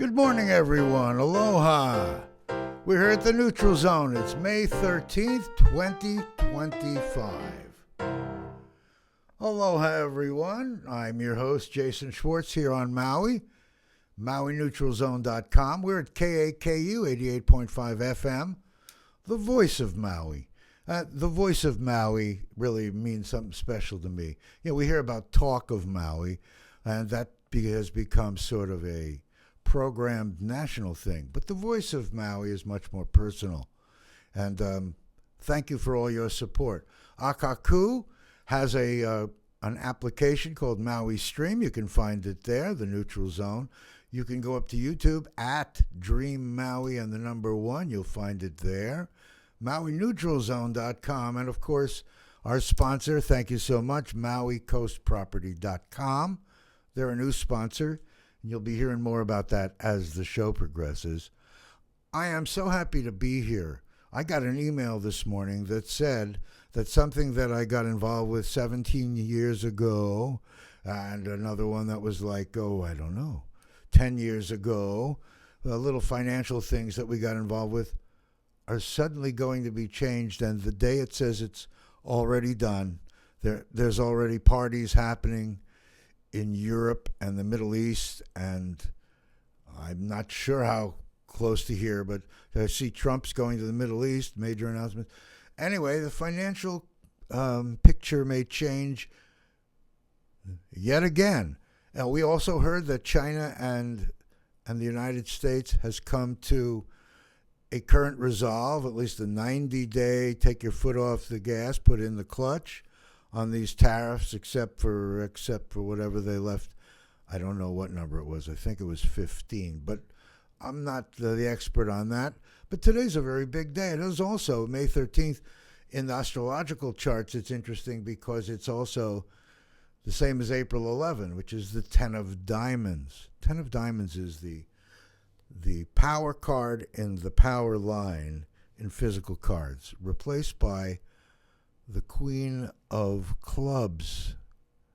Good morning, everyone. Aloha. We're here at the Neutral Zone. It's May 13th, 2025. Aloha, everyone. I'm your host, JasonSchwartz, here on Maui, MauiNeutralZone.com. We're at KAKU 88.5 FM, the voice of Maui. The voice of Maui really means something special to me. You know, we hear about Talk of Maui, and that has become sort of a programmed national thing. But the voice of Maui is much more personal. And thank you for all your support. Akaku has an application called Maui Stream. You can find it there, the Neutral Zone. You can go up to YouTube at DreamMaui and the number 1. You'll find it there. MauiNeutralZone.com. And, of course, our sponsor, thank you so much, MauiCoastProperty.com. They're a new sponsor. And you'll be hearing more about that as the show progresses. I am so happy to be here. I got an email this morning that said that something that I got involved with 17 years ago, and another one that was like, 10 years ago, the little financial things that we got involved with are suddenly going to be changed. And the day it says it's already done, there's already parties happening in Europe and the Middle East, and I'm not sure how close to here, but I see Trump's going to the Middle East, major announcement. Anyway, the financial picture may change yet again. And we also heard that China and the United States has come to a current resolve, at least a 90-day, take your foot off the gas, put in the clutch on these tariffs, except for whatever they left. I don't know what number it was. I think it was 15, but I'm not the expert on that. But today's a very big day. It is also May 13th. In the astrological charts, it's interesting because it's also the same as April 11, which is the 10 of diamonds. 10 of diamonds is the power card in the power line in physical cards, replaced by the Queen of Clubs.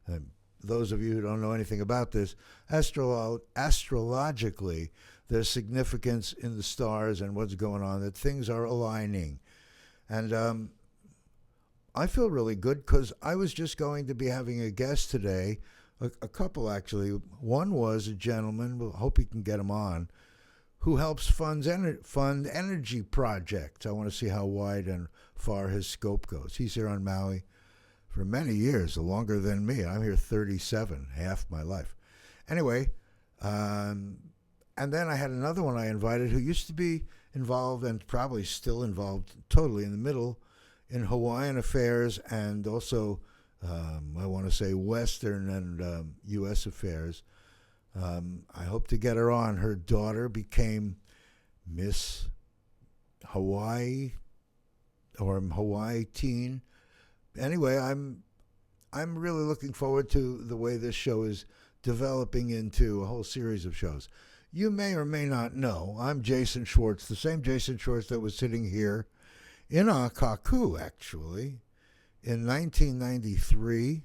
And those of you who don't know anything about this, astrologically, there's significance in the stars and what's going on, that things are aligning. And I feel really good because I was just going to be having a guest today, a couple actually. One was a gentleman, we'll hope he can get him on, who helps fund energy projects. I want to see how wide and far his scope goes. He's here on Maui for many years, longer than me. I'm here 37, half my life. Anyway, and then I had another one I invited who used to be involved and probably still involved totally in the middle in Hawaiian affairs and also, I want to say, Western and U.S. affairs. I hope to get her on. Her daughter became Miss Hawaii or Hawaii teen. Anyway, I'm really looking forward to the way this show is developing into a whole series of shows. You may or may not know, I'm Jason Schwartz, the same Jason Schwartz that was sitting here in Akaku, actually, in 1993.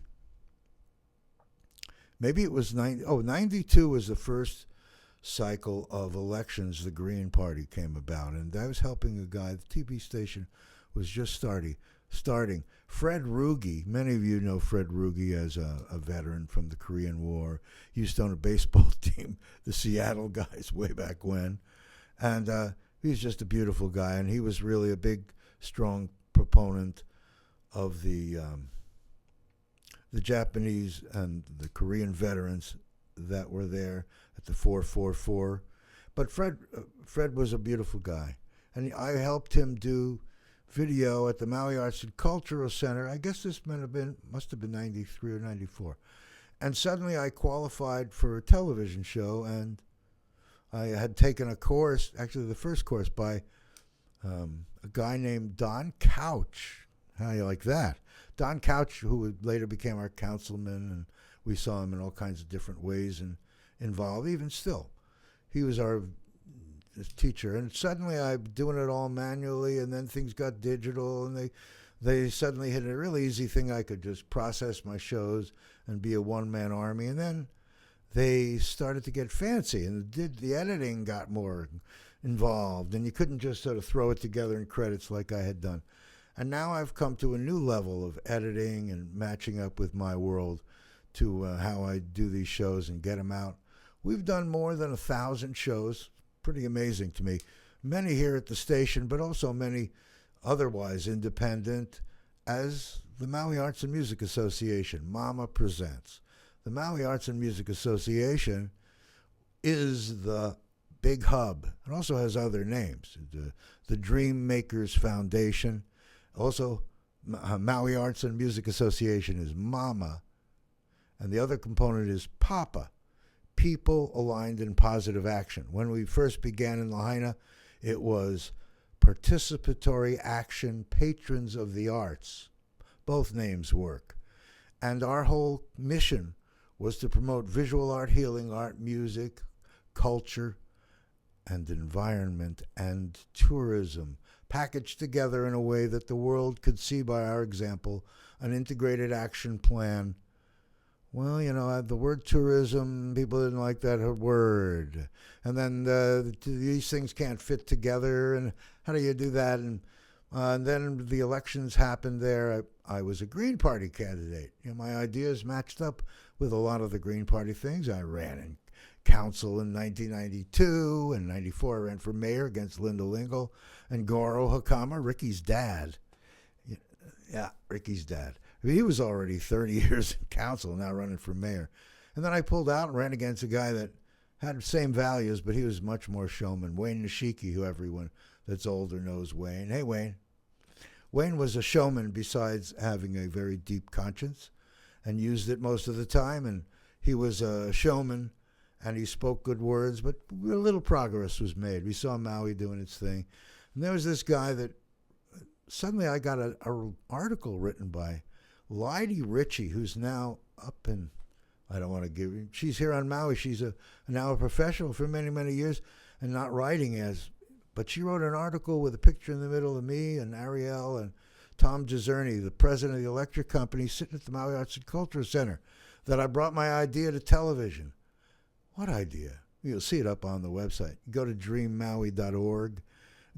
Maybe it was 92 was the first cycle of elections the Green Party came about. And I was helping a guy, the TV station was just starting. Fred Ruge, many of you know Fred Ruge as a veteran from the Korean War. He used to own a baseball team, the Seattle guys, way back when. And he's just a beautiful guy. And he was really a big, strong proponent of the Japanese and the Korean veterans that were there at the 444. But Fred was a beautiful guy. And I helped him do video at the Maui Arts and Cultural Center. I guess this must have been 93 or 94. And suddenly I qualified for a television show, and I had taken a course, actually the first course, by a guy named Don Couch. How do you like that? Don Couch, who later became our councilman, and we saw him in all kinds of different ways and involved, even still. He was our teacher, and suddenly I'm doing it all manually, and then things got digital, and they suddenly hit a really easy thing. I could just process my shows and be a one-man army, and then they started to get fancy, and the editing got more involved, and you couldn't just sort of throw it together in credits like I had done. And now I've come to a new level of editing and matching up with my world to how I do these shows and get them out. We've done more than 1,000 shows. Pretty amazing to me. Many here at the station, but also many otherwise independent, as the Maui Arts and Music Association, MAMA presents. The Maui Arts and Music Association is the big hub. It also has other names. The Dream Makers Foundation. Also, Maui Arts and Music Association is MAMA. And the other component is PAPA, People Aligned in Positive Action. When we first began in Lahaina, it was Participatory Action Patrons of the Arts. Both names work. And our whole mission was to promote visual art, healing art, music, culture, and environment, and tourism, packaged together in a way that the world could see by our example, an integrated action plan. Well, the word tourism, people didn't like that word. And then these things can't fit together, and how do you do that? And then the elections happened there. I was a Green Party candidate. My ideas matched up with a lot of the Green Party things. I ran in council in 1992, and 94 I ran for mayor against Linda Lingle and Goro Hakama, Ricky's dad. Yeah, Ricky's dad. He was already 30 years in council, now running for mayor. And then I pulled out and ran against a guy that had the same values, but he was much more showman. Wayne Nishiki, who everyone that's older knows Wayne. Hey, Wayne. Wayne was a showman besides having a very deep conscience and used it most of the time. And he was a showman, and he spoke good words, but a little progress was made. We saw Maui doing its thing. And there was this guy that suddenly I got an article written by Lydie Ritchie, who's now up in, I don't want to give you, she's here on Maui. She's now a professional for many, many years and not writing but she wrote an article with a picture in the middle of me and Ariel and Tom Giserni, the president of the electric company, sitting at the Maui Arts and Culture Center, that I brought my idea to television. What idea? You'll see it up on the website. Go to dreammaui.org.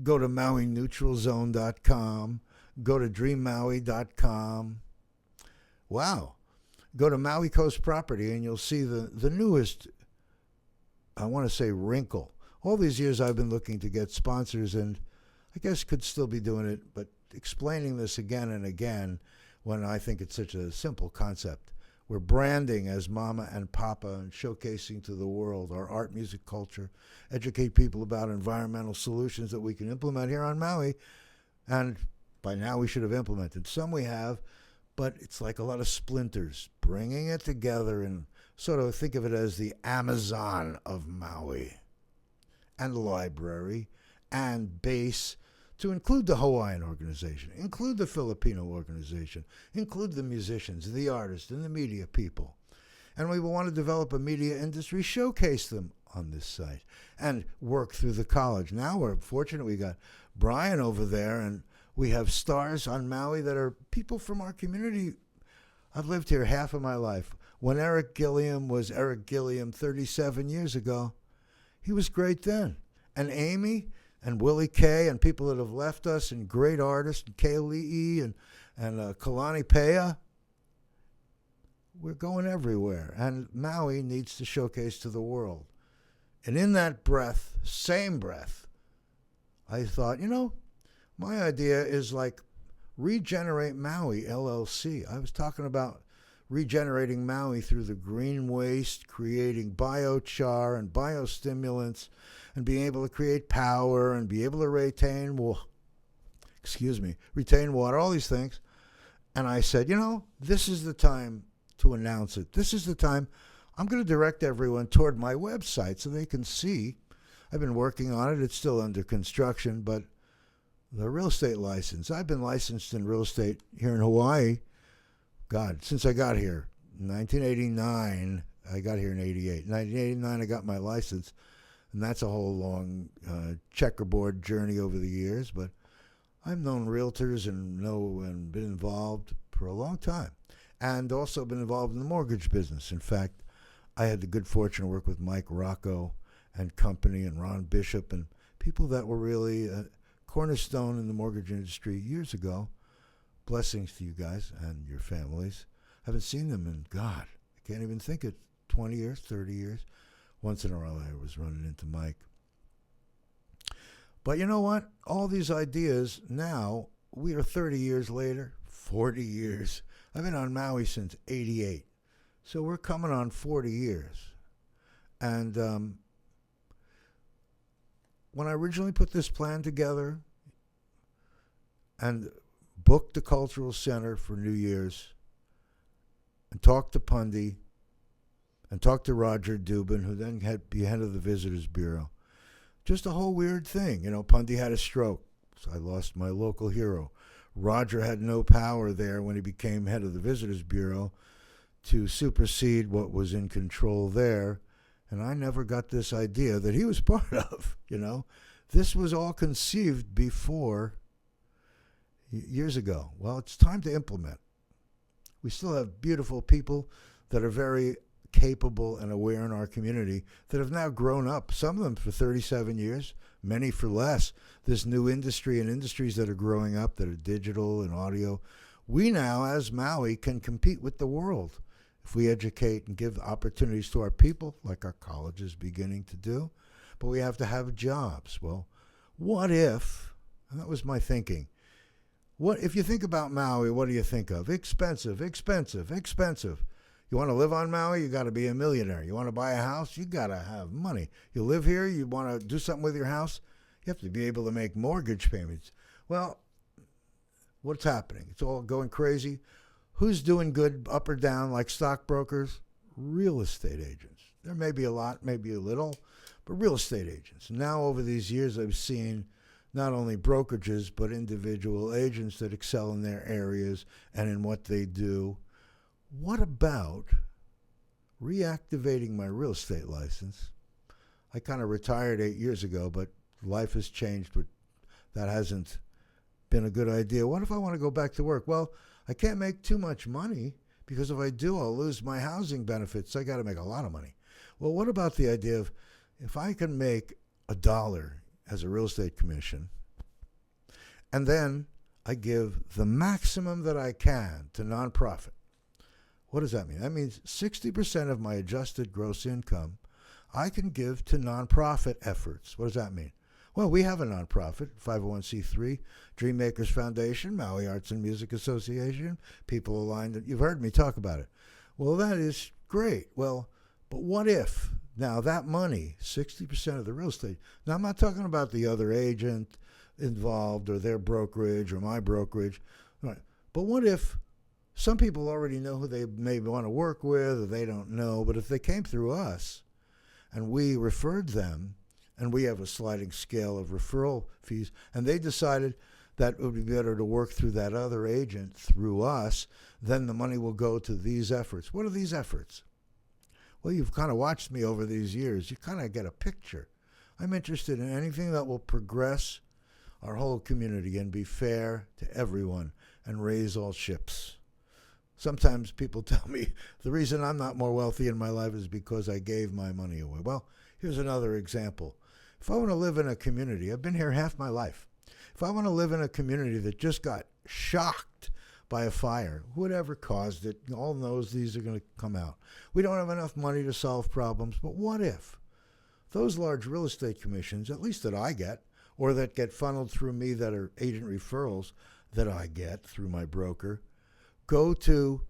Go to MauiNeutralZone.com. Go to DreamMaui.com. Wow. Go to Maui Coast Property and you'll see the newest, I want to say, wrinkle. All these years I've been looking to get sponsors, and I guess could still be doing it, but explaining this again and again when I think it's such a simple concept. We're branding as Mama and Papa and showcasing to the world our art, music, culture, educate people about environmental solutions that we can implement here on Maui. And by now we should have implemented. Some we have, but it's like a lot of splinters, bringing it together and sort of think of it as the Amazon of Maui, and library, and base, to include the Hawaiian organization, include the Filipino organization, include the musicians, the artists, and the media people. And we will want to develop a media industry, showcase them on this site, and work through the college. Now we're fortunate we got Brian over there, and we have stars on Maui that are people from our community. I've lived here half of my life. When Eric Gilliam was Eric Gilliam 37 years ago, he was great then. And Amy and Willie Kay and people that have left us, and great artists, and Kay Lee and Kalani Pea. We're going everywhere. And Maui needs to showcase to the world. And in that breath, same breath, I thought, my idea is like Regenerate Maui, LLC. I was talking about regenerating Maui through the green waste, creating biochar and biostimulants, and being able to create power and be able to retain water, all these things. And I said, this is the time to announce it. This is the time I'm going to direct everyone toward my website so they can see. I've been working on it. It's still under construction, but the real estate license. I've been licensed in real estate here in Hawaii, since I got here. 1989, I got here in 88. 1989, I got my license, and that's a whole long checkerboard journey over the years, but I've known realtors and been involved for a long time, and also been involved in the mortgage business. In fact, I had the good fortune to work with Mike Rocco and company and Ron Bishop and people that were really a cornerstone in the mortgage industry years ago. Blessings to you guys and your families. Haven't seen them in, God, I can't even think it, 20 years, 30 years. Once in a while I was running into Mike. But you know what? All these ideas now, we are 30 years later, 40 years. I've been on Maui since 88. So we're coming on 40 years. And when I originally put this plan together and booked the Cultural Center for New Year's and talked to Pundy and talked to Roger Dubin, who then had be head of the Visitors Bureau, just a whole weird thing. You know, Pundy had a stroke, so I lost my local hero. Roger had no power there when he became head of the Visitors Bureau to supersede what was in control there. And I never got this idea that he was part of, you know. This was all conceived before, years ago. Well, it's time to implement. We still have beautiful people that are very capable and aware in our community that have now grown up, some of them for 37 years, many for less. This new industry and industries that are growing up that are digital and audio. We now, as Maui, can compete with the world if we educate and give opportunities to our people, like our college is beginning to do. But we have to have jobs. Well, what if, and that was my thinking, what if you think about Maui, what do you think of? Expensive, expensive, expensive. You want to live on Maui, you got to be a millionaire. You want to buy a house, you got to have money. You live here, you want to do something with your house, you have to be able to make mortgage payments. Well, what's happening? It's all going crazy. Who's doing good up or down, like stockbrokers? Real estate agents. There may be a lot, maybe a little, but real estate agents. Now over these years, I've seen not only brokerages, but individual agents that excel in their areas and in what they do. What about reactivating my real estate license? I kind of retired 8 years ago, but life has changed, but that hasn't been a good idea. What if I want to go back to work? Well, I can't make too much money because if I do, I'll lose my housing benefits. I got to make a lot of money. Well, what about the idea of if I can make $1 as a real estate commission and then I give the maximum that I can to nonprofit? What does that mean? That means 60% of my adjusted gross income I can give to nonprofit efforts. What does that mean? Well, we have a nonprofit, 501c3, Dream Makers Foundation, Maui Arts and Music Association, people aligned. You've heard me talk about it. Well, that is great. Well, but what if now that money, 60% of the real estate, now I'm not talking about the other agent involved or their brokerage or my brokerage, right? But what if some people already know who they may want to work with or they don't know, but if they came through us and we referred them, and we have a sliding scale of referral fees, and they decided that it would be better to work through that other agent through us, then the money will go to these efforts. What are these efforts? Well, you've kind of watched me over these years. You kind of get a picture. I'm interested in anything that will progress our whole community and be fair to everyone and raise all ships. Sometimes people tell me the reason I'm not more wealthy in my life is because I gave my money away. Well, here's another example. If I want to live in a community, I've been here half my life. If I want to live in a community that just got shocked by a fire, whatever caused it, all knows these are going to come out. We don't have enough money to solve problems, but what if those large real estate commissions, at least that I get, or that get funneled through me that are agent referrals that I get through my broker, go to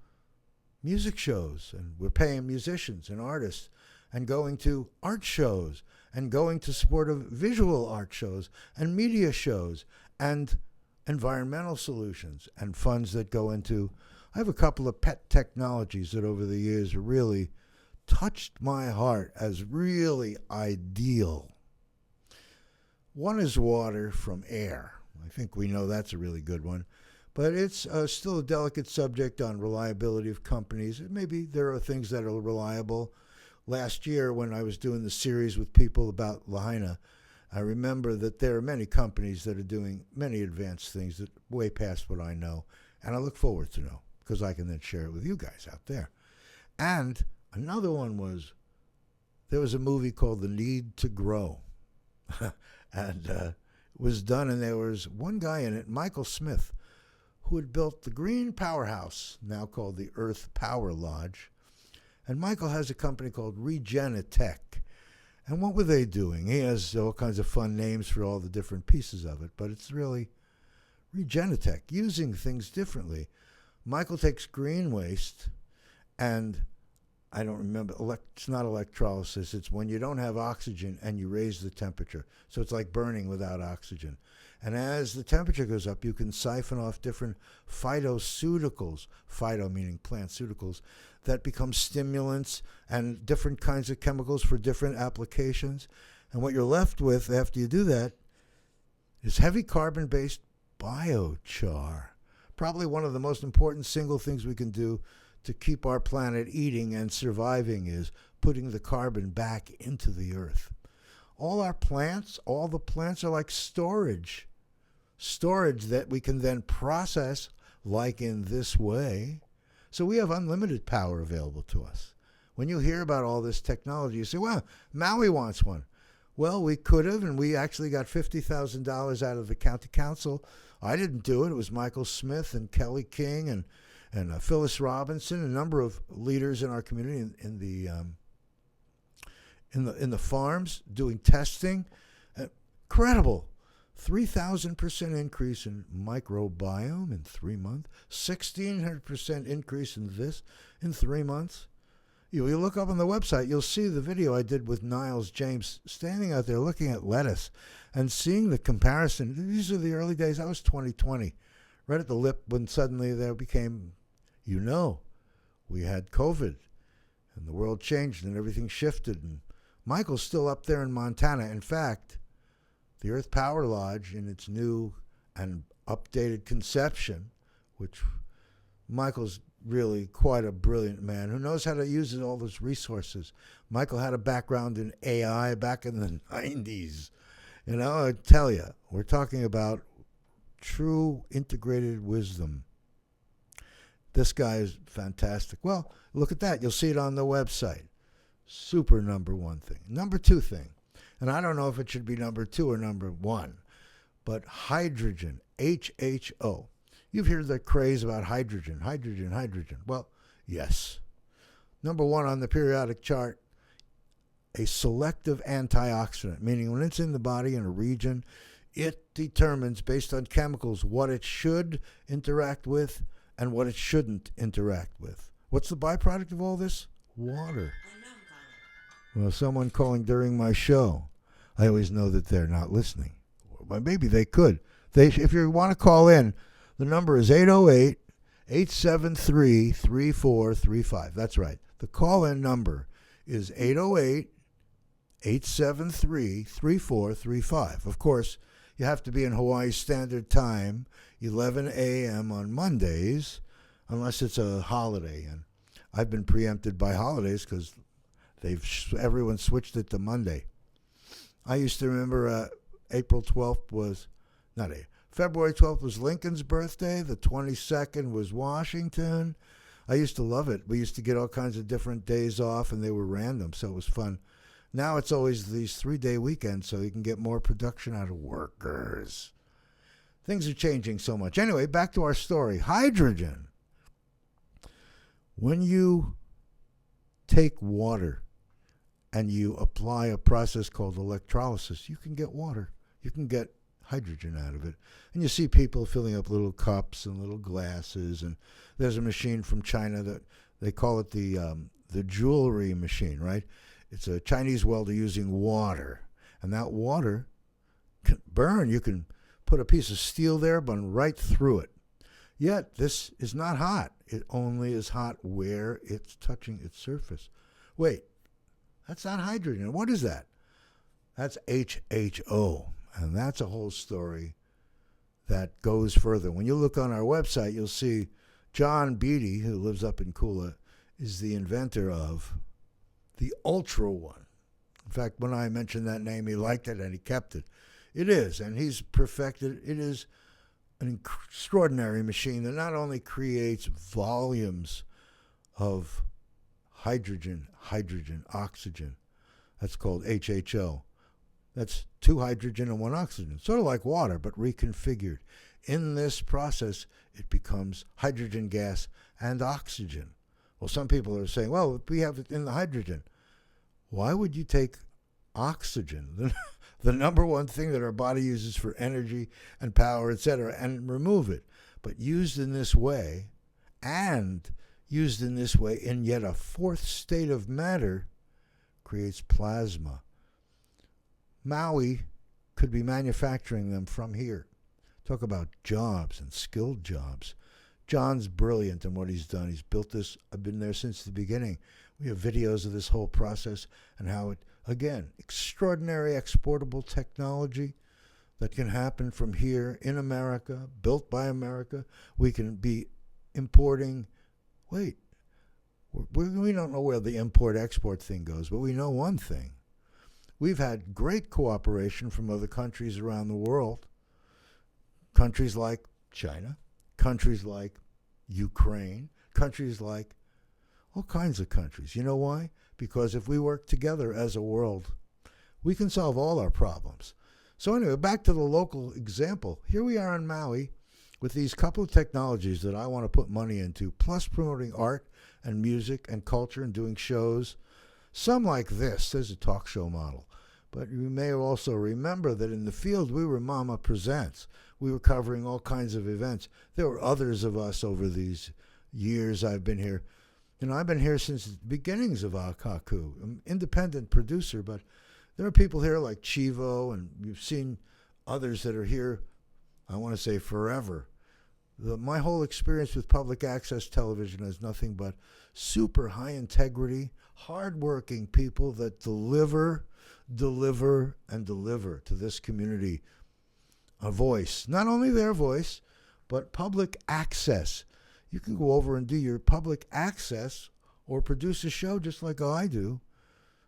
music shows, and we're paying musicians and artists, and going to art shows, and going to supportive visual art shows, and media shows, and environmental solutions, and funds that go into, I have a couple of pet technologies that over the years really touched my heart as really ideal. One is water from air. I think we know that's a really good one. But it's still a delicate subject on reliability of companies. Maybe there are things that are reliable. Last year, when I was doing the series with people about Lahaina, I remember that there are many companies that are doing many advanced things that way past what I know. And I look forward to know, because I can then share it with you guys out there. And Another one was, there was a movie called The Need to Grow. And it was done, and there was one guy in it, Michael Smith, who had built the green powerhouse, now called the Earth Power Lodge. And Michael has a company called Regenitech. And what were they doing? He has all kinds of fun names for all the different pieces of it, but it's really Regenitech, using things differently. Michael takes green waste, and I don't remember, it's not electrolysis, it's when you don't have oxygen and you raise the temperature. So it's like burning without oxygen. And as the temperature goes up, you can siphon off different phytoceuticals, phyto meaning plant-ceuticals, that become stimulants and different kinds of chemicals for different applications. And what you're left with after you do that is heavy carbon-based biochar. Probably one of the most important single things we can do to keep our planet eating and surviving is putting the carbon back into the earth. All our plants, all the plants are like storage that we can then process like in this way. So we have unlimited power available to us. When you hear about all this technology, you say, well, Maui wants one. Well, we could have, and we actually got $50,000 out of the county council. I didn't do it. It was Michael Smith and Kelly King and Phyllis Robinson, a number of leaders in our community in the farms doing testing. Incredible. 3,000% increase in microbiome in 3 months. 1,600% increase in this in 3 months. You look up on the website, you'll see the video I did with Niles James standing out there looking at lettuce and seeing the comparison. These are the early days. That was 2020. Right at the lip when suddenly there became, we had COVID and the world changed and everything shifted. And Michael's still up there in Montana. In fact, the Earth Power Lodge in its new and updated conception, which Michael's really quite a brilliant man who knows how to use all those resources. Michael had a background in AI back in the 90s. I tell you, we're talking about true integrated wisdom. This guy is fantastic. Well, look at that. You'll see it on the website. Super number one thing. Number two thing, and I don't know if it should be number two or number one, but hydrogen, HHO. You've heard the craze about hydrogen. Well, yes. Number one on the periodic chart, a selective antioxidant, meaning when it's in the body in a region, it determines based on chemicals what it should interact with and what it shouldn't interact with. What's the byproduct of all this? Water. Well, someone calling during my show, I always know that they're not listening. Well, maybe they could. If you want to call in, the number is 808-873-3435. That's right. The call-in number is 808-873-3435. Of course, you have to be in Hawaii Standard Time, 11 a.m. on Mondays, unless it's a holiday. And I've been preempted by holidays because everyone switched it to Monday. I used to remember February 12th was Lincoln's birthday. The 22nd was Washington. I used to love it. We used to get all kinds of different days off, and they were random, so it was fun. Now it's always these 3-day weekends, so you can get more production out of workers. Things are changing so much. Anyway, back to our story. Hydrogen. When you take water and you apply a process called electrolysis, you can get water. You can get hydrogen out of it. And you see people filling up little cups and little glasses. And there's a machine from China that they call it the jewelry machine, right? It's a Chinese welder using water. And that water can burn. You can put a piece of steel there, burn right through it. Yet this is not hot. It only is hot where it's touching its surface. Wait, that's not hydrogen. What is that? That's HHO. And that's a whole story that goes further. When you look on our website, you'll see John Beatty, who lives up in Kula, is the inventor of the Ultra One. In fact, when I mentioned that name, he liked it and he kept it. It is, and he's perfected. It is an extraordinary machine that not only creates volumes of hydrogen, oxygen. That's called HHO. That's 2 hydrogen and 1 oxygen. Sort of like water, but reconfigured. In this process, it becomes hydrogen gas and oxygen. Well, some people are saying, well, we have it in the hydrogen. Why would you take oxygen, the number one thing that our body uses for energy and power, etc., and remove it? But used in this way, and used in this way in yet a 4th state of matter, creates plasma. Maui could be manufacturing them from here. Talk about jobs and skilled jobs. John's brilliant in what he's done. He's built this. I've been there since the beginning. We have videos of this whole process and how it, again, extraordinary exportable technology that can happen from here in America, built by America. We can be importing. Wait, we don't know where the import-export thing goes, but we know one thing. We've had great cooperation from other countries around the world. Countries like China, countries like Ukraine, countries like all kinds of countries. You know why? Because if we work together as a world, we can solve all our problems. So anyway, back to the local example. Here we are in Maui with these couple of technologies that I want to put money into, plus promoting art and music and culture and doing shows. Some like this. There's a talk show model. But you may also remember that in the field we were Mama Presents. We were covering all kinds of events. There were others of us over these years I've been here. You know, I've been here since the beginnings of Akaku. I'm an independent producer, but there are people here like Chivo, and you've seen others that are here, I want to say forever. My whole experience with public access television is nothing but super high integrity, hardworking people that deliver, and deliver to this community a voice. Not only their voice, but public access. You can go over and do your public access or produce a show just like I do.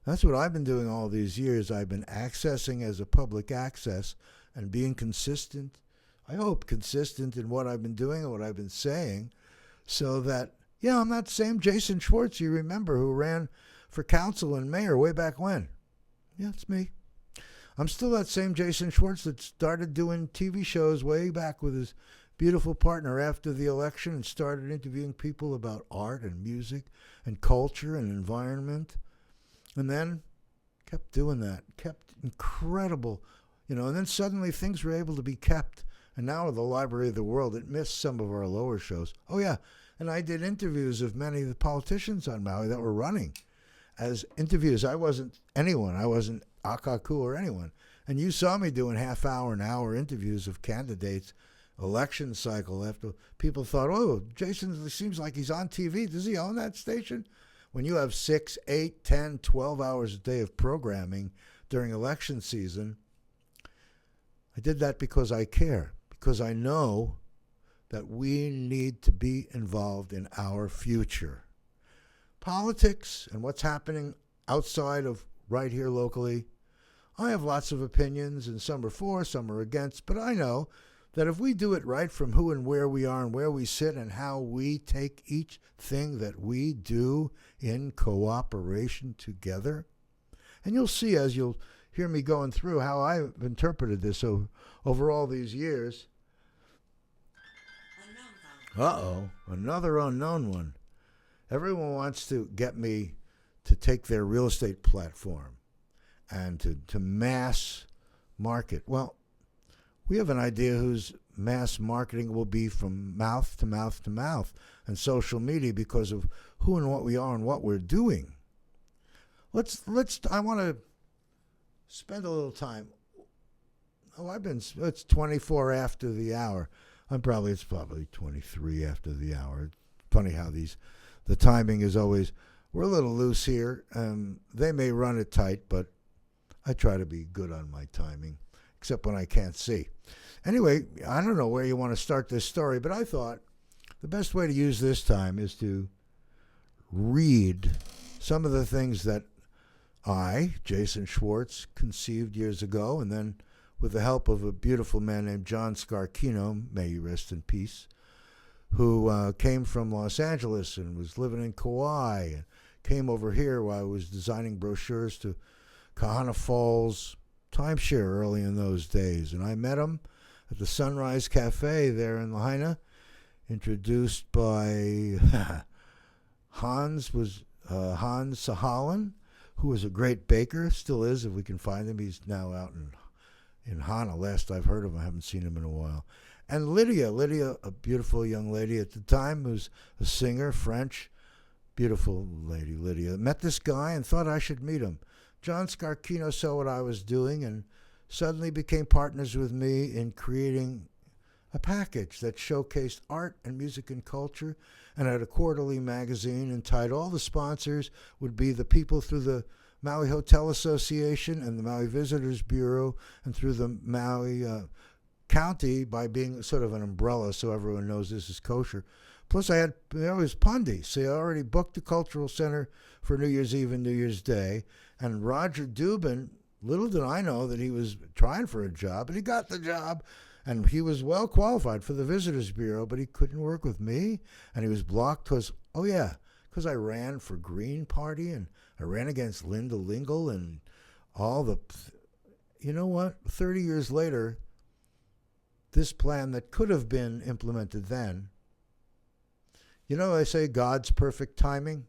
That's what I've been doing all these years. I've been accessing as a public access and being consistent. I hope consistent in what I've been doing and what I've been saying, so that, yeah, I'm that same JasonSchwartz you remember who ran for council and mayor way back when. Yeah, it's me. I'm still that same JasonSchwartz that started doing TV shows way back with his beautiful partner after the election and started interviewing people about art and music and culture and environment. And then kept doing that, kept incredible, and then suddenly things were able to be kept. And now with the Library of the World, it missed some of our lower shows. Oh, yeah, and I did interviews of many of the politicians on Maui that were running as interviews. I wasn't anyone. I wasn't Akaku or anyone. And you saw me doing half-hour and hour interviews of candidates, election cycle, after people thought, oh, Jason seems like he's on TV. Does he own that station? When you have 6, 8, 10, 12 hours a day of programming during election season, I did that because I care, because I know that we need to be involved in our future. Politics and what's happening outside of right here locally, I have lots of opinions, and some are for, some are against, but I know that if we do it right from who and where we are and where we sit and how we take each thing that we do in cooperation together, and you'll see as you'll hear me going through how I've interpreted this over all these years. Uh-oh, another unknown one. Everyone wants to get me to take their real estate platform and to mass market. Well, we have an idea whose mass marketing will be from mouth to mouth to mouth and social media because of who and what we are and what we're doing. I want to spend a little time. It's 24 after the hour. It's probably 23 after the hour. It's funny how the timing is always, we're a little loose here. They may run it tight, but I try to be good on my timing, except when I can't see. Anyway, I don't know where you want to start this story, but I thought the best way to use this time is to read some of the things that I, JasonSchwartz, conceived years ago, and then with the help of a beautiful man named John Scarchino, may he rest in peace, who came from Los Angeles and was living in Kauai and came over here while I was designing brochures to Kahana Falls timeshare early in those days. And I met him at the Sunrise Cafe there in Lahaina, introduced by Hans Sahalan, who was a great baker, still is if we can find him. He's now out in Hana. Last I've heard of him, I haven't seen him in a while. And Lydia, a beautiful young lady at the time, who's a singer, French, beautiful lady, Lydia. Met this guy and thought I should meet him. John Scarchino saw what I was doing and suddenly became partners with me in creating a package that showcased art and music and culture, and had a quarterly magazine entitled, all the sponsors would be the people through the Maui Hotel Association and the Maui Visitors Bureau, and through the Maui County by being sort of an umbrella so everyone knows this is kosher. Plus I was Pundi, so I already booked the Cultural Center for New Year's Eve and New Year's Day, and Roger Dubin, little did I know that he was trying for a job, and he got the job. And he was well qualified for the Visitors Bureau, but he couldn't work with me. And he was blocked because I ran for Green Party and I ran against Linda Lingle and all the, you know what? 30 years later, this plan that could have been implemented then, you know, they say God's perfect timing.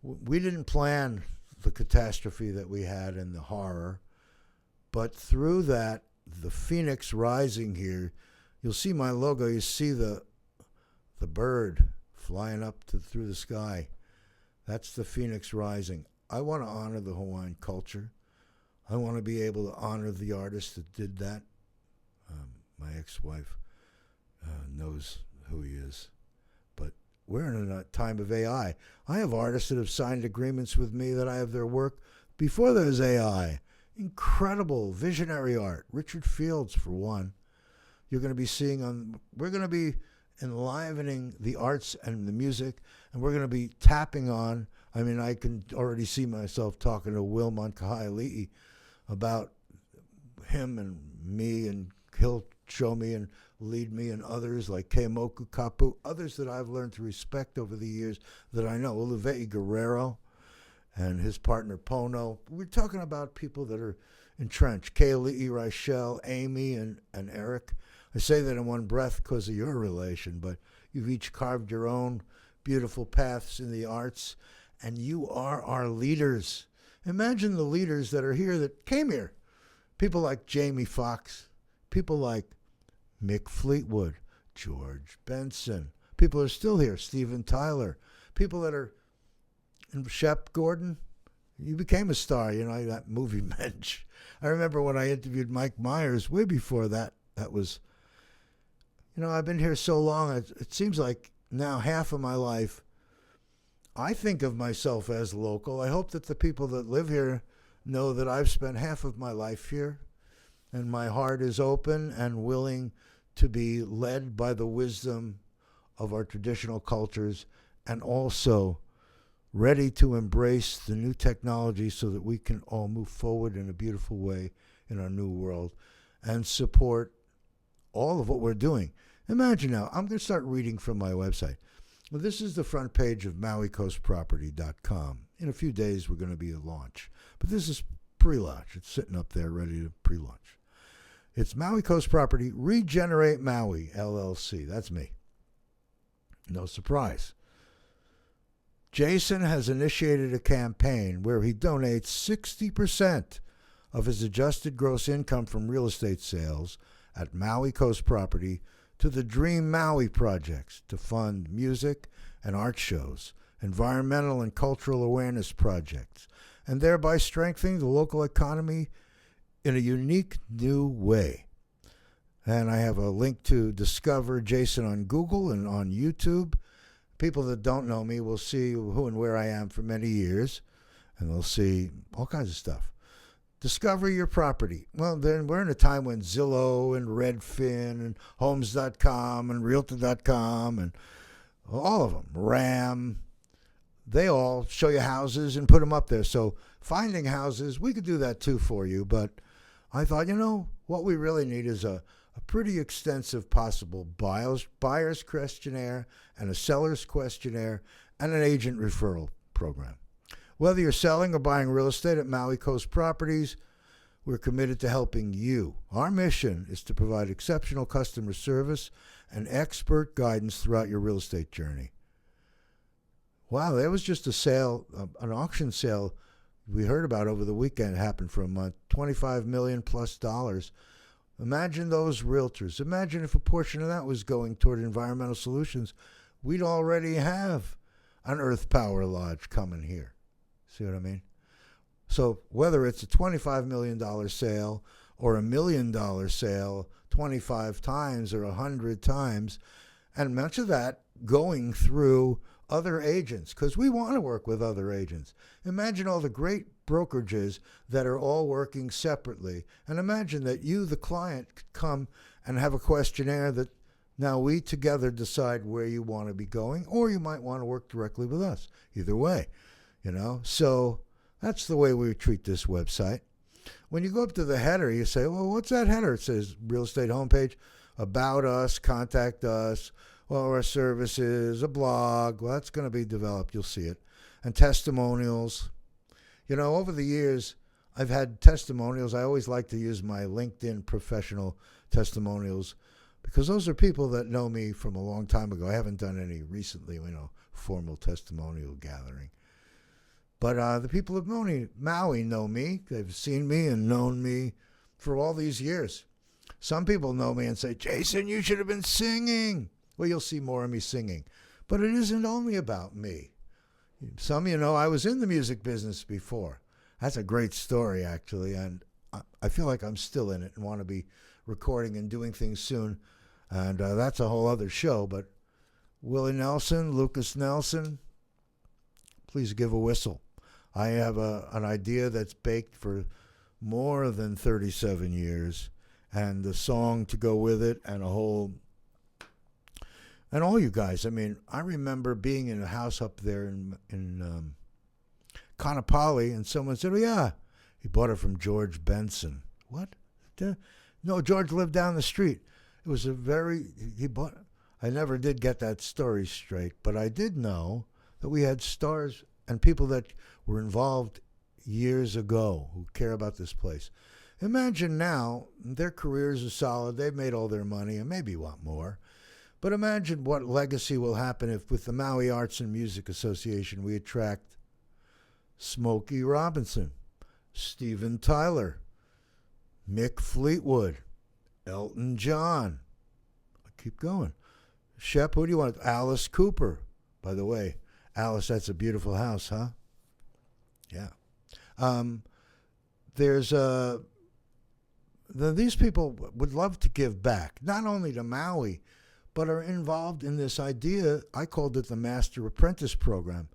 We didn't plan the catastrophe that we had and the horror, but through that, the phoenix rising here, you'll see my logo. You see the bird flying up through the sky. That's the phoenix rising. I want to honor the Hawaiian culture. I want to be able to honor the artist that did that. My ex-wife knows who he is. But we're in a time of AI. I have artists that have signed agreements with me that I have their work before there's AI. Incredible visionary art. Richard Fields, for one. You're going to be seeing we're going to be enlivening the arts and the music, and we're going to be tapping on, I mean, I can already see myself talking to Will Monkahali'i about him and me, and he'll show me and lead me, and others like Keimoku Kapu, others that I've learned to respect over the years that I know. Olivei Guerrero and his partner Pono. We're talking about people that are entrenched. Kaylee, Rachel, Amy, and Eric. I say that in one breath because of your relation, but you've each carved your own beautiful paths in the arts, and you are our leaders. Imagine the leaders that are here that came here. People like Jamie Foxx, people like Mick Fleetwood, George Benson. People are still here, Steven Tyler. People that are, and Shep Gordon, you became a star, you know, that movie Mensch. I remember when I interviewed Mike Myers way before that. That was, you know, I've been here so long, it seems like now half of my life, I think of myself as local. I hope that the people that live here know that I've spent half of my life here, and my heart is open and willing to be led by the wisdom of our traditional cultures, and also ready to embrace the new technology so that we can all move forward in a beautiful way in our new world and support all of what we're doing. Imagine now, I'm going to start reading from my website. Well, this is the front page of MauiCoastProperty.com. In a few days, we're going to be a launch. But this is pre-launch. It's sitting up there ready to pre-launch. It's Maui Coast Property, Regenerate Maui, LLC. That's me. No surprise. Jason has initiated a campaign where he donates 60% of his adjusted gross income from real estate sales at Maui Coast Property to the DreamMaui Project to fund music and art shows, environmental and cultural awareness projects, and thereby strengthening the local economy in a unique new way. And I have a link to discover Jason on Google and on YouTube. People that don't know me will see who and where I am for many years, and they'll see all kinds of stuff. Discover your property. Well, then we're in a time when Zillow and Redfin and Homes.com and Realtor.com and all of them, RAM, they all show you houses and put them up there. So finding houses, we could do that too for you, but I thought, you know, what we really need is a pretty extensive possible buyer's questionnaire and a seller's questionnaire and an agent referral program. Whether you're selling or buying real estate at Maui Coast Properties, we're committed to helping you. Our mission is to provide exceptional customer service and expert guidance throughout your real estate journey. Wow, there was just a sale, an auction sale we heard about over the weekend. It happened for a month, $25 million plus. Imagine those realtors. Imagine if a portion of that was going toward environmental solutions. We'd already have an Earth Power Lodge coming here. See what I mean? So whether it's a $25 million sale or $1 million sale 25 times or 100 times, and much of that going through other agents, because we want to work with other agents. Imagine all the great brokerages that are all working separately. And imagine that you, the client, could come and have a questionnaire that now we together decide where you want to be going, or you might want to work directly with us. Either way, So that's the way we treat this website. When you go up to the header, you say, well, what's that header? It says real estate homepage, about us, contact us, well, our services, a blog. Well, that's going to be developed. You'll see it. And testimonials. Over the years, I've had testimonials. I always like to use my LinkedIn professional testimonials because those are people that know me from a long time ago. I haven't done any recently, formal testimonial gathering. But the people of Maui know me. They've seen me and known me for all these years. Some people know me and say, Jason, you should have been singing. Well, you'll see more of me singing. But it isn't only about me. Some I was in the music business before. That's a great story, actually. And I feel like I'm still in it and want to be recording and doing things soon. And that's a whole other show. But Willie Nelson, Lucas Nelson, please give a whistle. I have an idea that's baked for more than 37 years, and the song to go with it, and all you guys. I remember being in a house up there in Kanapali, and someone said, oh, yeah, he bought it from George Benson. What? No, George lived down the street. It was I never did get that story straight, but I did know that we had stars and people that were involved years ago who care about this place. Imagine now, their careers are solid, they've made all their money and maybe want more. But imagine what legacy will happen if with the Maui Arts and Music Association we attract Smokey Robinson, Steven Tyler, Mick Fleetwood, Elton John. Keep going. Shep, who do you want? Alice Cooper. By the way, Alice, that's a beautiful house, huh? Yeah. These people would love to give back, not only to Maui, but are involved in this idea. I called it the Master Apprentice Program,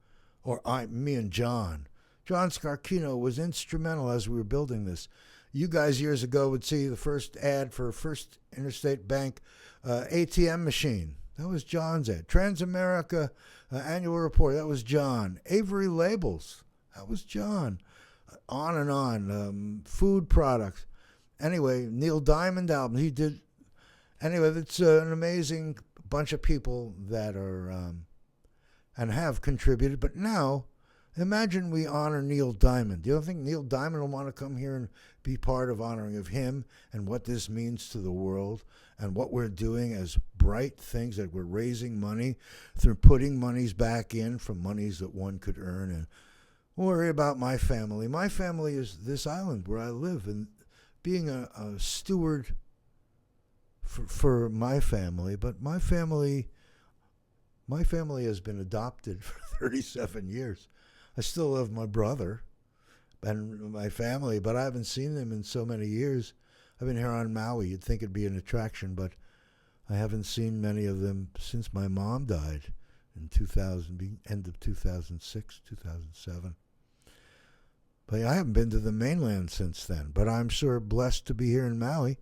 me and John. John Scarchino was instrumental as we were building this. You guys years ago would see the first ad for First Interstate Bank ATM machine. That was John's ad. Transamerica annual report. That was John. Avery Labels. That was John. On and on. Food products. Anyway, Neil Diamond album. He did. Anyway, it's an amazing bunch of people that are and have contributed. But now, imagine we honor Neil Diamond. Do you think Neil Diamond will want to come here and be part of honoring of him and what this means to the world and what we're doing as bright things, that we're raising money through putting monies back in from monies that one could earn, and worry about my family. My family is this island where I live, and being a steward for my family. But my family has been adopted for 37 years. I still love my brother and my family, but I haven't seen them in so many years. I've been here on Maui. You'd think it'd be an attraction, but I haven't seen many of them since my mom died in end of 2006, 2007. But I haven't been to the mainland since then. But I'm sure blessed to be here in Maui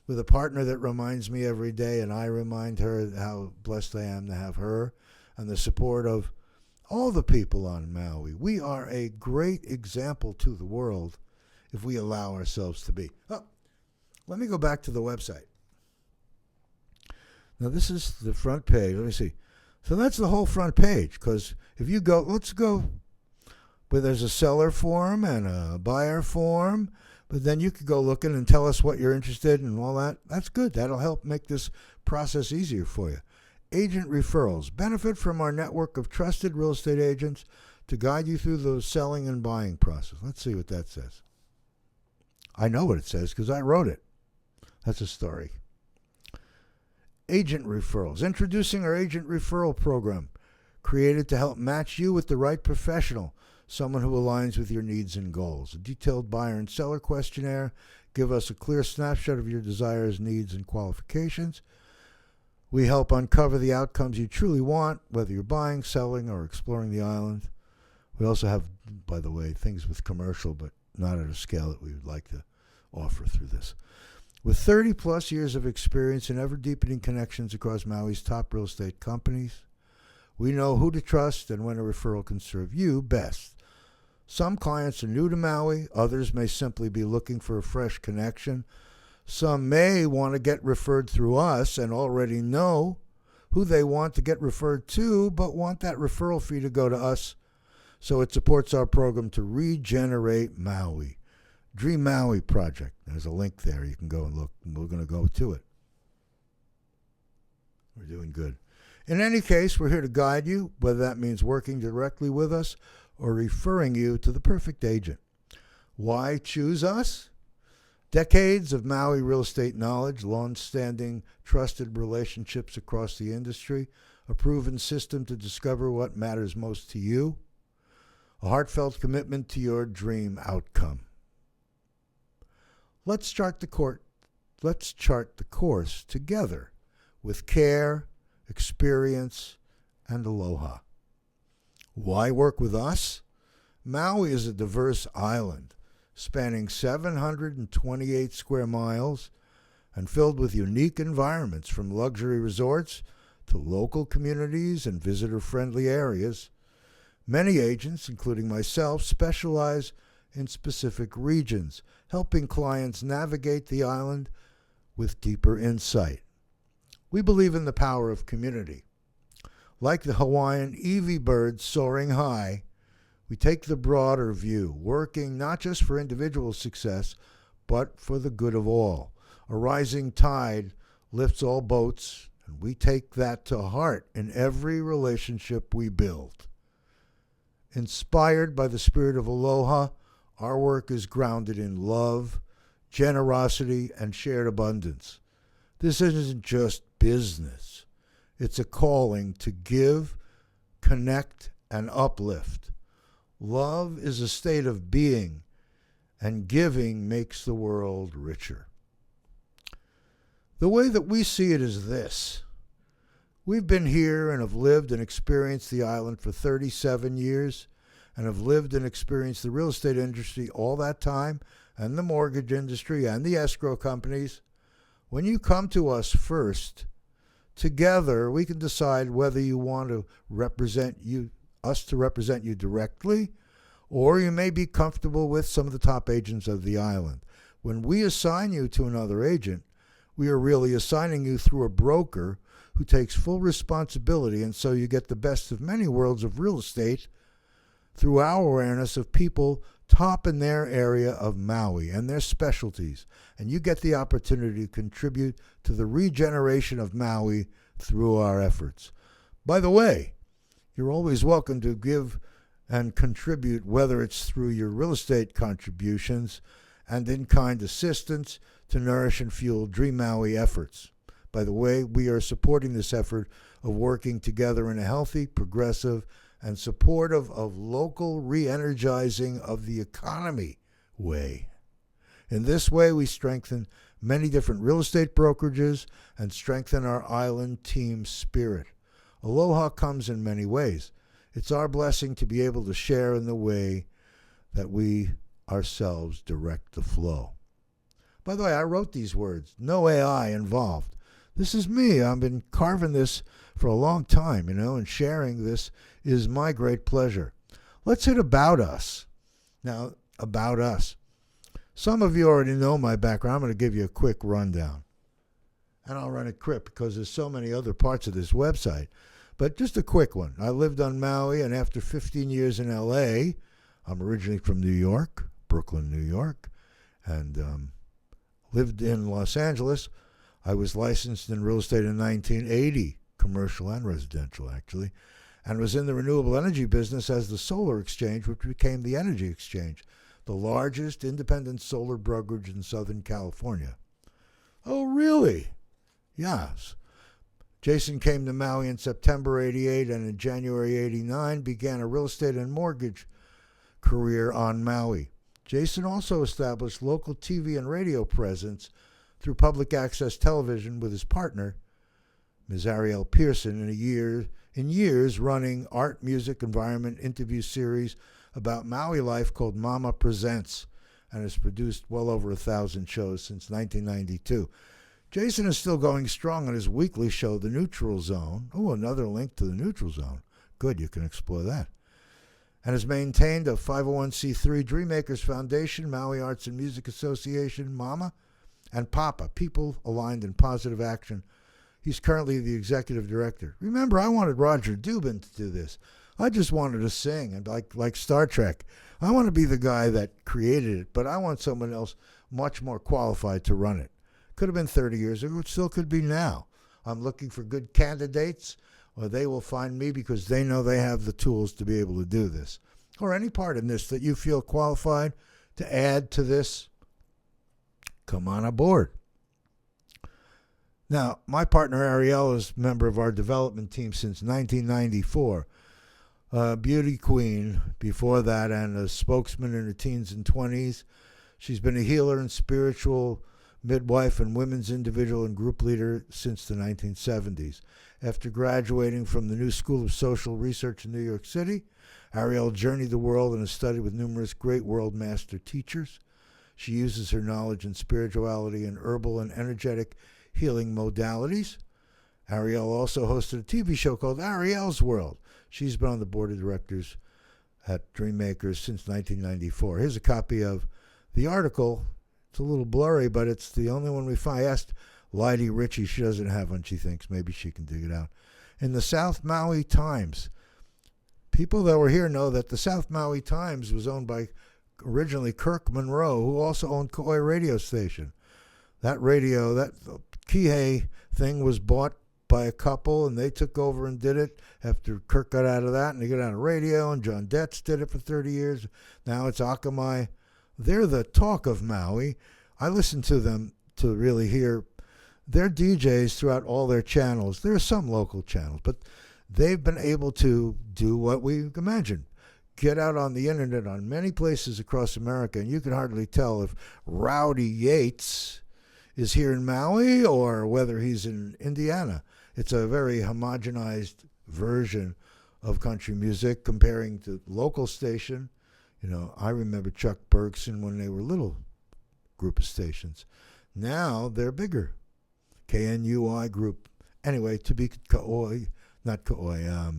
with a partner that reminds me every day, and I remind her how blessed I am to have her and the support of all the people on Maui. We are a great example to the world if we allow ourselves to be. Oh, let me go back to the website. Now, this is the front page. Let me see. So that's the whole front page, because if you go, let's go But there's a seller form and a buyer form. But then you could go looking and tell us what you're interested in and all that. That's good. That'll help make this process easier for you. Agent referrals. Benefit from our network of trusted real estate agents to guide you through the selling and buying process. Let's see what that says. I know what it says because I wrote it. That's a story. Agent referrals. Introducing our agent referral program, created to help match you with the right professional, someone who aligns with your needs and goals. A detailed buyer and seller questionnaire give us a clear snapshot of your desires, needs, and qualifications. We help uncover the outcomes you truly want, whether you're buying, selling, or exploring the island. We also have, by the way, things with commercial, but not at a scale that we would like to offer through this. With 30 plus years of experience and ever deepening connections across Maui's top real estate companies, we know who to trust and when a referral can serve you best. Some clients are new to Maui. Others may simply be looking for a fresh connection. Some may want to get referred through us and already know who they want to get referred to, but want that referral fee to go to us so it supports our program to regenerate Maui. DreamMaui Project. There's a link there. You can go and look. We're going to go to it. We're doing good. In any case, we're here to guide you, whether that means working directly with us or referring you to the perfect agent. Why choose us? Decades of Maui real estate knowledge, long-standing trusted relationships across the industry, a proven system to discover what matters most to you, a heartfelt commitment to your dream outcome. Let's chart the course together with care, experience, and aloha. Why work with us? Maui is a diverse island spanning 728 square miles and filled with unique environments, from luxury resorts to local communities and visitor-friendly areas. Many agents, including myself, specialize in specific regions, helping clients navigate the island with deeper insight. We believe in the power of community. Like the Hawaiian Eevee bird soaring high, we take the broader view, working not just for individual success, but for the good of all. A rising tide lifts all boats, and we take that to heart in every relationship we build. Inspired by the spirit of aloha, our work is grounded in love, generosity, and shared abundance. This isn't just business. It's a calling to give, connect, and uplift. Love is a state of being, and giving makes the world richer. The way that we see it is this. We've been here and have lived and experienced the island for 37 years, and have lived and experienced the real estate industry all that time, and the mortgage industry and the escrow companies. When you come to us first, together we can decide whether you want to represent us to represent you directly, or you may be comfortable with some of the top agents of the island. When we assign you to another agent, we are really assigning you through a broker who takes full responsibility, and so you get the best of many worlds of real estate through our awareness of people top in their area of Maui and their specialties, and you get the opportunity to contribute to the regeneration of Maui through our efforts. By the way, you're always welcome to give and contribute, whether it's through your real estate contributions and in-kind assistance to nourish and fuel Dream Maui efforts. By the way, we are supporting this effort of working together in a healthy, progressive, and supportive of local re-energizing of the economy way. In this way, we strengthen many different real estate brokerages and strengthen our island team spirit. Aloha comes in many ways. It's our blessing to be able to share in the way that we ourselves direct the flow. By the way, I wrote these words. No AI involved. This is me. I've been carving this for a long time, and sharing this is my great pleasure. Let's hit About Us. Now, About Us. Some of you already know my background. I'm going to give you a quick rundown. And I'll run it quick because there's so many other parts of this website. But just a quick one. I lived on Maui, and after 15 years in L.A., I'm originally from New York, Brooklyn, New York, and lived in Los Angeles. I was licensed in real estate in 1980, commercial and residential, actually, and was in the renewable energy business as the Solar Exchange, which became the Energy Exchange, the largest independent solar brokerage in Southern California. Oh, really? Yes. Jason came to Maui in September 88 and in January 89 began a real estate and mortgage career on Maui. Jason also established local TV and radio presence through public access television with his partner, Ms. Ariel Pearson, in years running art, music, environment interview series about Maui life called Mama Presents, and has produced well over 1,000 shows since 1992. Jason is still going strong on his weekly show, The Neutral Zone. Oh, another link to The Neutral Zone. Good, you can explore that. And has maintained a 501c3 Dreammakers Foundation, Maui Arts and Music Association, MAMA, and PAPA, People Aligned in Positive Action. He's currently the executive director. Remember, I wanted Roger Dubin to do this. I just wanted to sing, and like Star Trek. I want to be the guy that created it, but I want someone else much more qualified to run it. Could have been 30 years ago. It still could be now. I'm looking for good candidates, or they will find me because they know they have the tools to be able to do this. Or any part in this that you feel qualified to add to this, come on aboard. Now, my partner Ariel is a member of our development team since 1994. Beauty queen before that and a spokesman in her teens and 20s. She's been a healer and spiritual midwife and women's individual and group leader since the 1970s. After graduating from the New School of Social Research in New York City, Ariel journeyed the world and has studied with numerous great world master teachers. She uses her knowledge in spirituality and herbal and energetic healing modalities. Ariel also hosted a TV show called Ariel's World. She's been on the board of directors at DreamMakers since 1994. Here's a copy of the article. It's a little blurry, but it's the only one we find. I asked Lydie Ritchie. She doesn't have one, she thinks. Maybe she can dig it out. In the South Maui Times. People that were here know that the South Maui Times was owned by originally Kirk Monroe, who also owned Kauai radio station. That radio, that Kihei thing was bought by a couple, and they took over and did it after Kirk got out of that, and he got out of radio, and John Detz did it for 30 years. Now it's Akamai. They're the talk of Maui. I listen to them to really hear their DJs throughout all their channels. There are some local channels, but they've been able to do what we imagine. Get out on the internet on many places across America, and you can hardly tell if Rowdy Yates is here in Maui or whether he's in Indiana. It's a very homogenized version of country music comparing to local station. You know, I remember Chuck Bergson when they were little group of stations. Now they're bigger. KNUI group. Anyway, to be Kauai, not Kauai,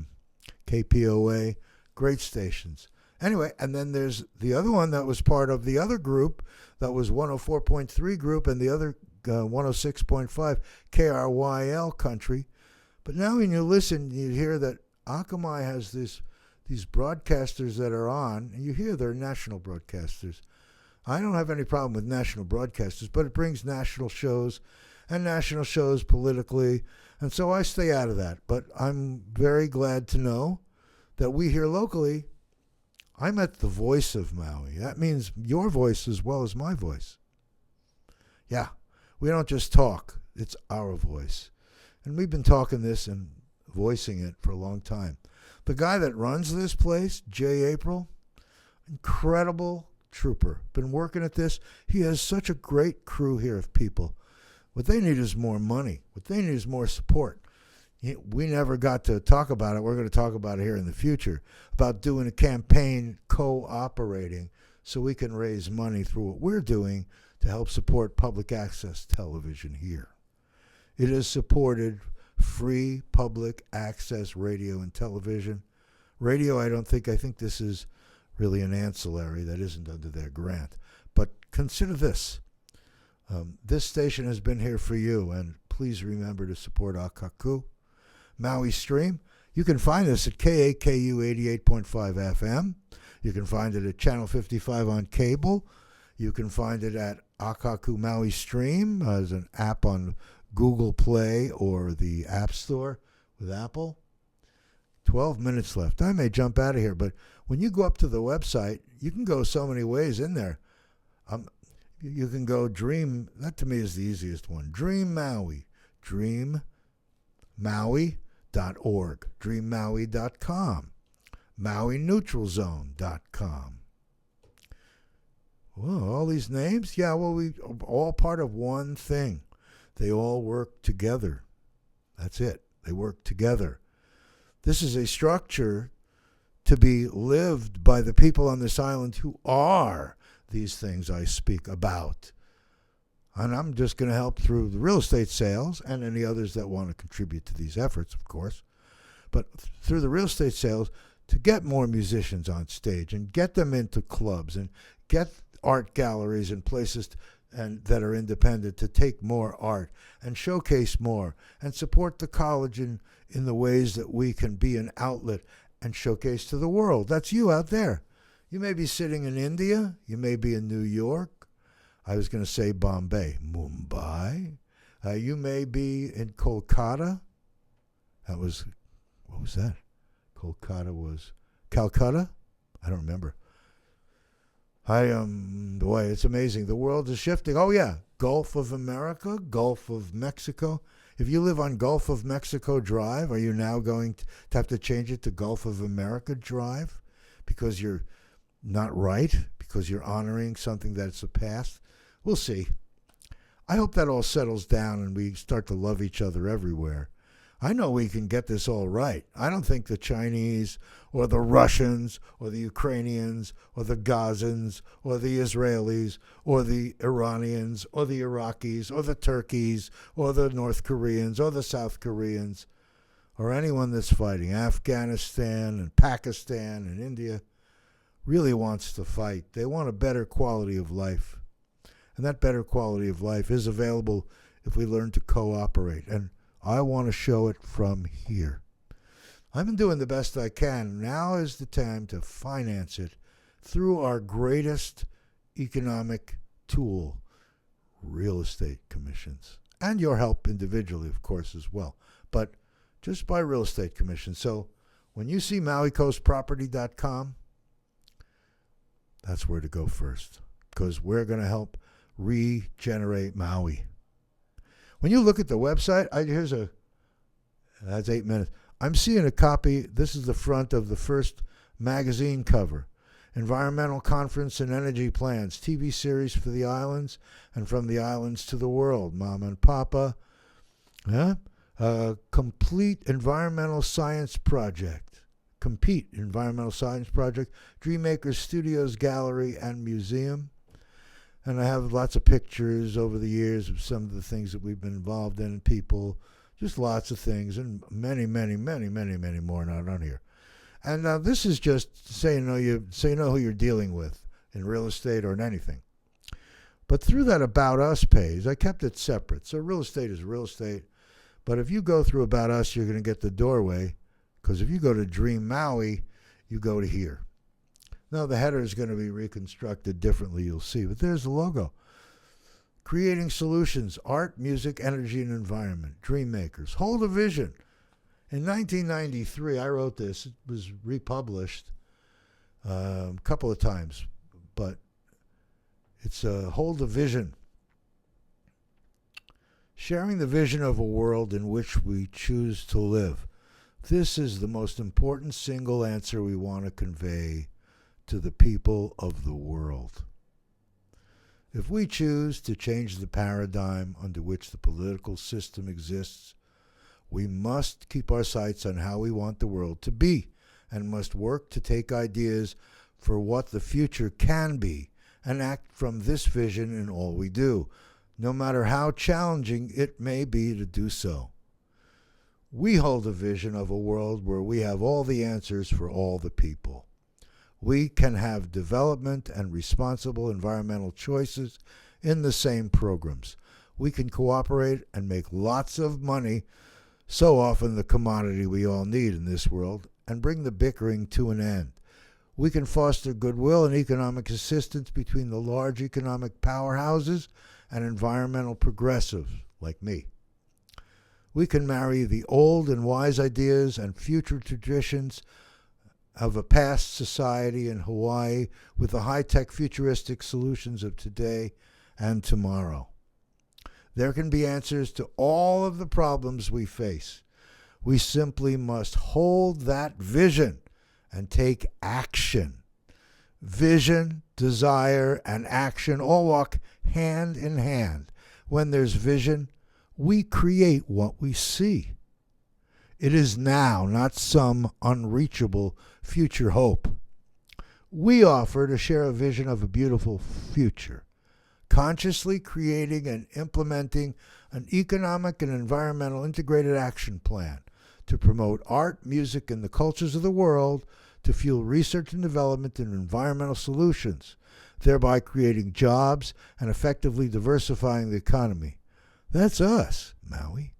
KPOA, great stations. Anyway, and then there's the other one that was part of the other group that was 104.3 group and the other 106.5 KRYL country. But now when you listen, you hear that Akamai has these broadcasters that are on, and you hear they're national broadcasters. I don't have any problem with national broadcasters, but it brings national shows and national shows politically, and so I stay out of that. But I'm very glad to know that we here locally, I'm at the voice of Maui. That means your voice as well as my voice. Yeah, we don't just talk. It's our voice. And we've been talking this and voicing it for a long time. The guy that runs this place, Jay April, incredible trooper. Been working at this. He has such a great crew here of people. What they need is more money. What they need is more support. We never got to talk about it. We're going to talk about it here in the future, about doing a campaign cooperating so we can raise money through what we're doing to help support public access television here. It has supported free public access radio and television. Radio, I think this is really an ancillary that isn't under their grant. But consider this. This station has been here for you, and please remember to support Akaku. Maui Stream. You can find us at KAKU 88.5 FM. You can find it at Channel 55 on cable. You can find it at Akaku Maui Stream as an app on Google Play or the App Store with Apple. 12 minutes left. I may jump out of here, but when you go up to the website, you can go so many ways in there. You can go Dream, that to me is the easiest one. DreamMaui, DreamMaui.org, DreamMaui.com, MauiNeutralZone.com. Whoa, all these names? Yeah, well, we all part of one thing. They all work together. That's it. They work together. This is a structure to be lived by the people on this island who are these things I speak about. And I'm just going to help through the real estate sales and any others that want to contribute to these efforts, of course. But through the real estate sales, to get more musicians on stage and get them into clubs and get art galleries and places that are independent to take more art and showcase more and support the college in the ways that we can be an outlet and showcase to the world. That's you out there. You may be sitting in India. You may be in New York. I was going to say Bombay. Mumbai. You may be in Kolkata. What was that? Kolkata was Calcutta? I don't remember. Boy, it's amazing. The world is shifting. Oh, yeah. Gulf of America, Gulf of Mexico. If you live on Gulf of Mexico Drive, are you now going to have to change it to Gulf of America Drive because you're not right, because you're honoring something that's a past? We'll see. I hope that all settles down and we start to love each other everywhere. I know we can get this all right. I don't think the Chinese or the Russians or the Ukrainians or the Gazans or the Israelis or the Iranians or the Iraqis or the Turkeys or the North Koreans or the South Koreans or anyone that's fighting, Afghanistan and Pakistan and India, really wants to fight. They want a better quality of life. And that better quality of life is available if we learn to cooperate. And I want to show it from here. I've been doing the best I can. Now is the time to finance it through our greatest economic tool, real estate commissions. And your help individually, of course, as well. But just by real estate commissions. So when you see MauiCoastProperty.com, that's where to go first. Because we're going to help regenerate Maui. When you look at the website, that's 8 minutes. I'm seeing a copy. This is the front of the first magazine cover. Environmental Conference and Energy Plans, TV series for the islands and from the islands to the world. Mama and Papa. Complete Environmental Science Project. Compete Environmental Science Project. Dreammakers Studios Gallery and Museum. And I have lots of pictures over the years of some of the things that we've been involved in, people, just lots of things, and many, many, many, many, many more not on here. And this is just so you know who you're dealing with in real estate or in anything. But through that About Us page, I kept it separate. So real estate is real estate. But if you go through About Us, you're going to get the doorway, because if you go to Dream Maui, you go to here. Now, the header is going to be reconstructed differently, you'll see. But there's the logo. Creating solutions, art, music, energy, and environment. Dream makers. Hold a vision. In 1993, I wrote this. It was republished a couple of times. But it's Hold a Vision. Sharing the vision of a world in which we choose to live. This is the most important single answer we want to convey to the people of the world. If we choose to change the paradigm under which the political system exists, we must keep our sights on how we want the world to be and must work to take ideas for what the future can be and act from this vision in all we do, no matter how challenging it may be to do so. We hold a vision of a world where we have all the answers for all the people. We can have development and responsible environmental choices in the same programs. We can cooperate and make lots of money so often the commodity we all need in this world, and bring the bickering to an end. We can foster goodwill and economic assistance between the large economic powerhouses and environmental progressives like me. We can marry the old and wise ideas and future traditions of a past society in Hawaii with the high-tech futuristic solutions of today and tomorrow. There can be answers to all of the problems we face. We simply must hold that vision and take action. Vision, desire, and action all walk hand in hand. When there's vision, we create what we see. It is now, not some unreachable future hope. We offer to share a vision of a beautiful future, consciously creating and implementing an economic and environmental integrated action plan to promote art, music, and the cultures of the world, to fuel research and development in environmental solutions, thereby creating jobs and effectively diversifying the economy. That's us, Maui.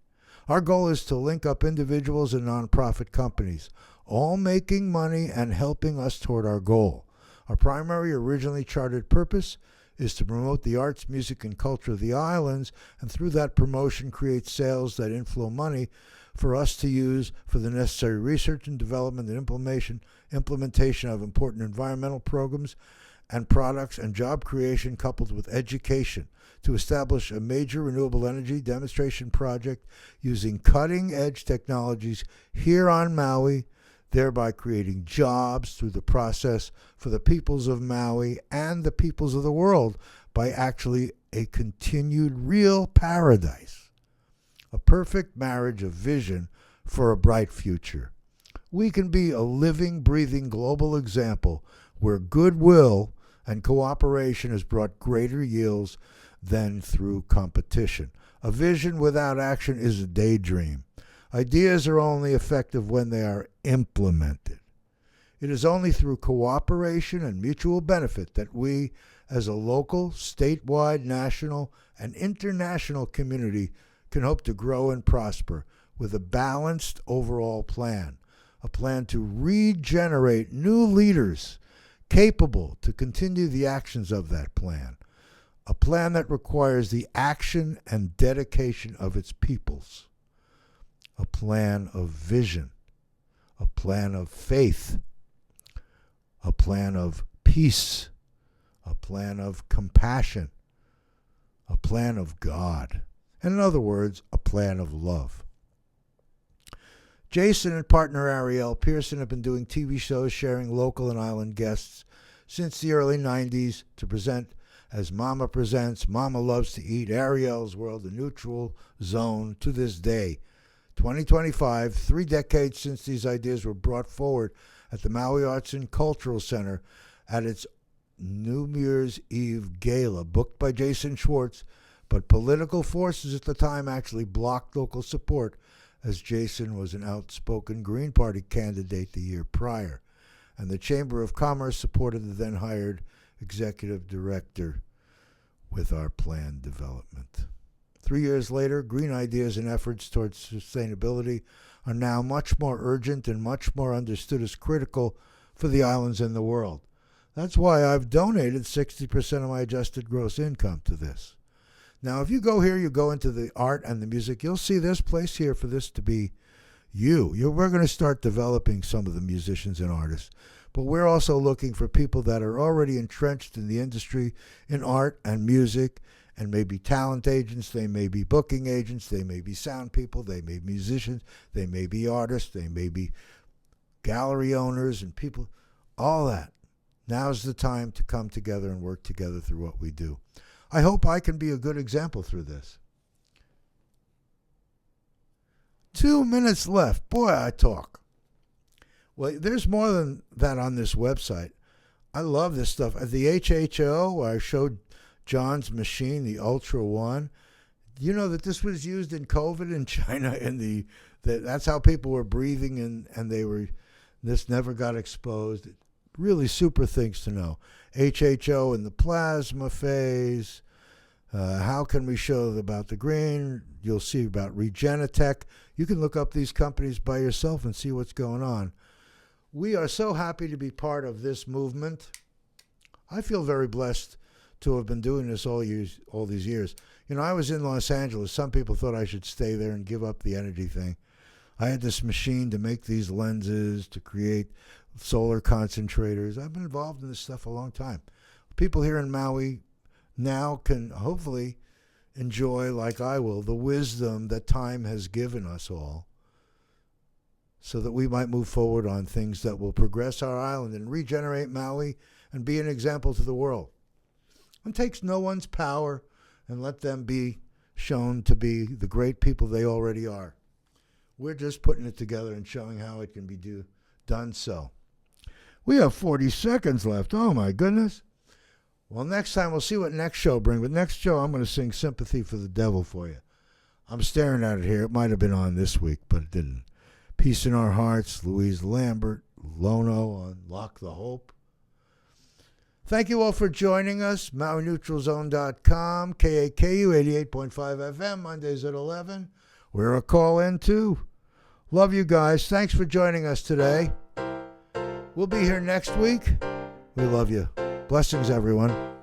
Our goal is to link up individuals and nonprofit companies, all making money and helping us toward our goal. Our primary, originally chartered purpose is to promote the arts, music, and culture of the islands, and through that promotion create sales that inflow money for us to use for the necessary research and development and implementation of important environmental programs and products, and job creation coupled with education to establish a major renewable energy demonstration project using cutting-edge technologies here on Maui, thereby creating jobs through the process for the peoples of Maui and the peoples of the world by actually a continued real paradise. A perfect marriage of vision for a bright future. We can be a living, breathing global example where goodwill and cooperation has brought greater yields than through competition. A vision without action is a daydream. Ideas are only effective when they are implemented. It is only through cooperation and mutual benefit that we, as a local, statewide, national, and international community, can hope to grow and prosper with a balanced overall plan, a plan to regenerate new leaders capable to continue the actions of that plan, a plan that requires the action and dedication of its peoples, a plan of vision, a plan of faith, a plan of peace, a plan of compassion, a plan of God, and in other words, a plan of love. Jason and partner Ariel Pearson have been doing TV shows sharing local and island guests since the early 90s to present as Mama Presents, Mama Loves to Eat, Ariel's World, the Neutral Zone to this day. 2025, 3 decades since these ideas were brought forward at the Maui Arts and Cultural Center at its New Year's Eve gala, booked by JasonSchwartz, but political forces at the time actually blocked local support, as Jason was an outspoken Green Party candidate the year prior, and the Chamber of Commerce supported the then hired executive director with our planned development. 3 years later, green ideas and efforts towards sustainability are now much more urgent and much more understood as critical for the islands and the world. That's why I've donated 60% of my adjusted gross income to this. Now, if you go here, you go into the art and the music, you'll see this place here for this to be you. We're going to start developing some of the musicians and artists, but we're also looking for people that are already entrenched in the industry in art and music, and maybe talent agents, they may be booking agents, they may be sound people, they may be musicians, they may be artists, they may be gallery owners and people, all that. Now's the time to come together and work together through what we do. I hope I can be a good example through this. 2 minutes left. Boy, I talk. Well, there's more than that on this website. I love this stuff. At the HHO, where I showed John's machine, the Ultra One, you know that this was used in COVID in China, and that's how people were breathing, and this never got exposed. Really super things to know. HHO in the plasma phase, How can we show about the green? You'll see about Regenitech. You can look up these companies by yourself and see what's going on. We are so happy to be part of this movement. I feel very blessed to have been doing this all these years. You know, I was in Los Angeles. Some people thought I should stay there and give up the energy thing. I had this machine to make these lenses, to create solar concentrators. I've been involved in this stuff a long time. People here in Maui now can hopefully enjoy, like I will, the wisdom that time has given us all, so that we might move forward on things that will progress our island and regenerate Maui and be an example to the world. And takes no one's power, and let them be shown to be the great people they already are. We're just putting it together and showing how it can be done so. We have 40 seconds left. Oh, my goodness. Well, next time we'll see what next show brings. But next show, I'm going to sing Sympathy for the Devil for you. I'm staring at it here. It might have been on this week, but it didn't. Peace in Our Hearts, Louise Lambert, Lono on Lock the Hope. Thank you all for joining us. MauiNeutralZone.com, KAKU 88.5 FM, Mondays at 11. We're a call-in, too. Love you guys. Thanks for joining us today. We'll be here next week. We love you. Blessings, everyone.